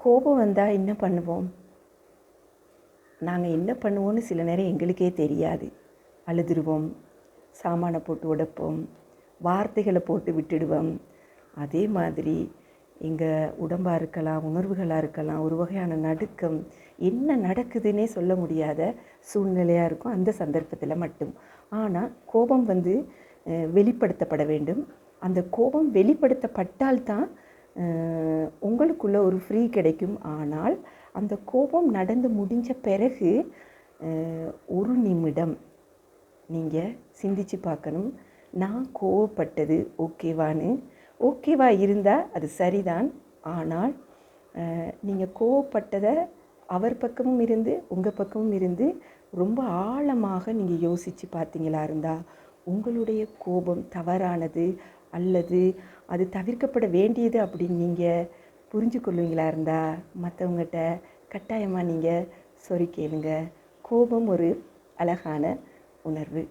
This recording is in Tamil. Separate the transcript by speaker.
Speaker 1: கோபம் வந்தால் என்ன பண்ணுவோம்? நாங்கள் என்ன பண்ணுவோன்னு சில நேரம் எங்களுக்கே தெரியாது. அழுதுருவோம், சாமானை போட்டு உடைப்போம், வார்த்தைகளை போட்டு விட்டுடுவோம். அதே மாதிரி எங்கள் உடம்பாக இருக்கலாம், உணர்வுகளாக இருக்கலாம், ஒரு வகையான நடுக்கம், என்ன நடக்குதுன்னே சொல்ல முடியாத சூழ்நிலையாக இருக்கும் அந்த சந்தர்ப்பத்தில் மட்டும். ஆனால் கோபம் வெளிப்படுத்தப்பட வேண்டும். அந்த கோபம் வெளிப்படுத்தப்பட்டால்தான் உங்களுக்குள்ள ஒரு ஃப்ரீ கிடைக்கும். ஆனால் அந்த கோபம் நடந்து முடிஞ்ச பிறகு ஒரு நிமிடம் நீங்கள் சிந்திச்சு பார்க்கணும். நான் கோவப்பட்டது ஓகேவான்னு. ஓகேவா இருந்தால் அது சரிதான். ஆனால் நீங்கள் கோவப்பட்டதை அவர் பக்கமும் இருந்து உங்கள் பக்கமும் இருந்து ரொம்ப ஆழமாக நீங்கள் யோசித்து பார்த்தீங்களா இருந்தால் உங்களுடைய கோபம் தவறானது அல்லது அது தவிர்க்கப்பட வேண்டியது அப்படின்னு நீங்கள் புரிஞ்சு கொள்வீங்களா இருந்தால் மற்றவங்ககிட்ட கட்டாயமாக நீங்கள் சாரி கேளுங்க. கோபம் ஒரு அழகான உணர்வு.